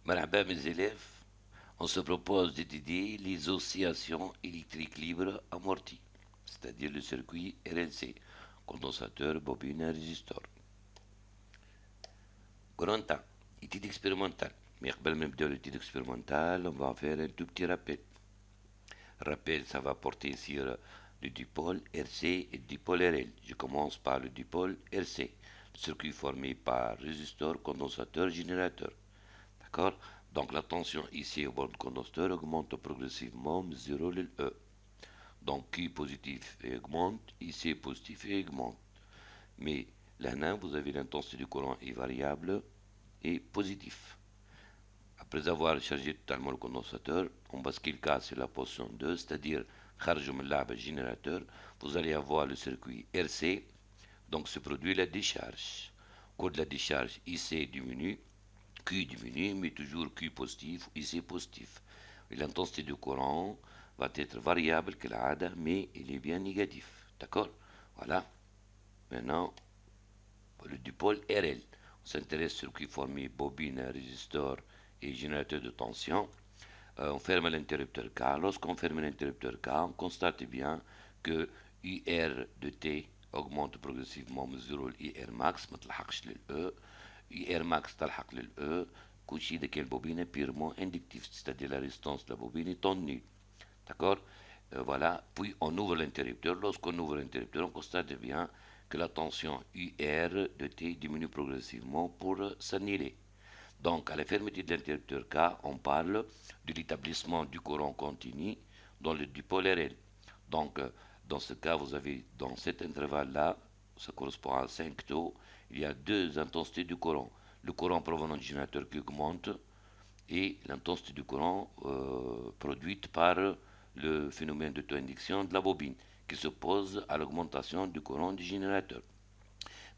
Marhaba mes élèves, on se propose d'étudier les oscillations électriques libres amorties, c'est-à-dire le circuit RLC, condensateur, bobine, résistor. Grand temps, étude expérimentale. Mais avant de faire l'étude expérimentale, on va faire un tout petit rappel. Rappel, ça va porter sur le dipôle RC et le dipôle RL. Je commence par le dipôle RC, le circuit formé par résistor, condensateur, générateur. D'accord. Donc la tension ici au bord condensateur augmente progressivement, mesurons le E. Donc Q positif et augmente, ici positif et augmente. Mais là, vous avez l'intensité du courant est variable et positif. Après avoir chargé totalement le condensateur, on bascule le cas sur la position 2, c'est-à-dire le générateur, vous allez avoir le circuit RC, donc se produit la décharge. Au cours de la décharge, IC diminue, Q diminue, mais toujours Q positif, IC positif. Et l'intensité du courant va être variable que l'ADA, mais il est bien négatif. D'accord. Voilà. Maintenant, le dipôle RL. On s'intéresse sur le qui formé bobine, résistor et générateur de tension. On ferme l'interrupteur K. Lorsqu'on ferme l'interrupteur K, on constate bien que IR de T augmente progressivement mesure IR max, ما تلحقش للE. IR max تلحق للE. كل شيء ده كان bobine purement inductif, c'est-à-dire la résistance de la bobine est en nulle. D'accord. Voilà. Puis on ouvre l'interrupteur. Lorsqu'on ouvre l'interrupteur, on constate bien que la tension UR de T diminue progressivement pour s'annuler. Donc, à la fermeté de l'interrupteur K, on parle de l'établissement du courant continu dans le dipôle RL. Donc, dans ce cas, vous avez dans cet intervalle-là, ça correspond à 5 taux, il y a deux intensités du courant. Le courant provenant du générateur qui augmente et l'intensité du courant produite par le phénomène d'auto-induction de la bobine qui s'oppose à l'augmentation du courant du générateur.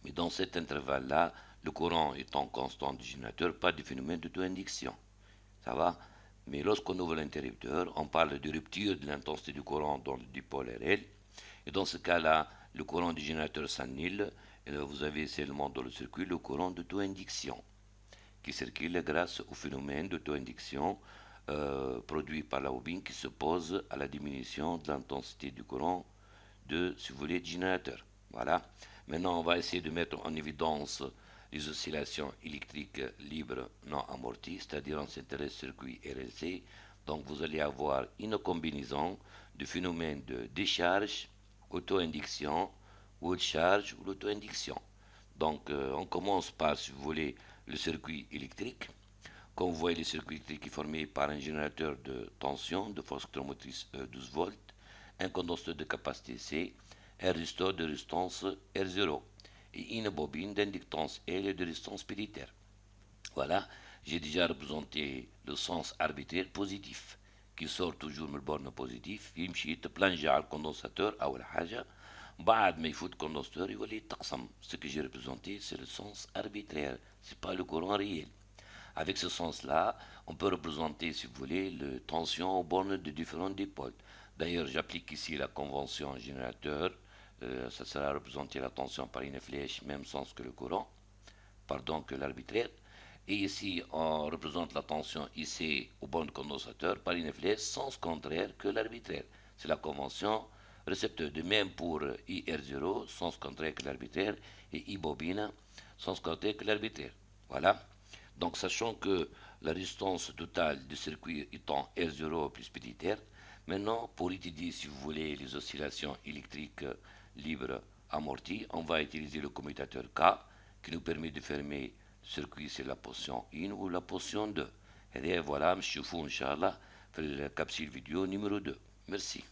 Mais dans cet intervalle-là, le courant étant constant du générateur, pas de phénomène d'auto-induction. Ça va. Mais lorsqu'on ouvre l'interrupteur, on parle de rupture de l'intensité du courant dans le dipôle RL. Et dans ce cas-là, le courant du générateur s'annule. Et là, vous avez seulement dans le circuit le courant d'auto-induction qui circule grâce au phénomène d'auto-induction produit par la bobine qui s'oppose à la diminution de l'intensité du courant de, si vous voulez, du générateur. Voilà. Maintenant, on va essayer de mettre en évidence les oscillations électriques libres non amorties, c'est-à-dire on s'intéresse au circuit RLC. Donc, vous allez avoir une combinaison de phénomènes de décharge, auto-induction, ou de charge ou l'auto-induction. Donc, on commence par, si vous voulez, le circuit électrique. Comme vous voyez, le circuit électrique est formé par un générateur de tension de force électromotrice 12 volts, un condensateur de capacité C, un résistor de résistance R0 et une bobine d'inductance L et de résistance péritaire. Voilà, j'ai déjà représenté le sens arbitraire positif qui sort toujours من البورن بوزيتيف يمشي يتبلنجي على الكوندنساتور أول حاجة بعد ما يفوت الكوندنساتور يولي يتقسم. Ce que j'ai représenté c'est le sens arbitraire, c'est pas le courant réel. Avec ce sens-là, on peut représenter, si vous voulez, les tensions aux bornes de différents dipôles. D'ailleurs, j'applique ici la convention générateur. Ça sera représenter la tension par une flèche, même sens que le courant, pardon, que l'arbitraire. Et ici, on représente la tension ici au bornes condensateur par une flèche, sens contraire que l'arbitraire. C'est la convention récepteur. De même pour IR0, sens contraire que l'arbitraire, et I bobine, sens contraire que l'arbitraire. Voilà. Donc, sachant que la résistance totale du circuit étant R0 plus petit r, maintenant, pour étudier, si vous voulez, les oscillations électriques libres amorties, on va utiliser le commutateur K qui nous permet de fermer le circuit sur la position 1 ou la position 2. Et voilà, je vous إن شاء الله في الكبسولة فيديو numéro 2. Merci.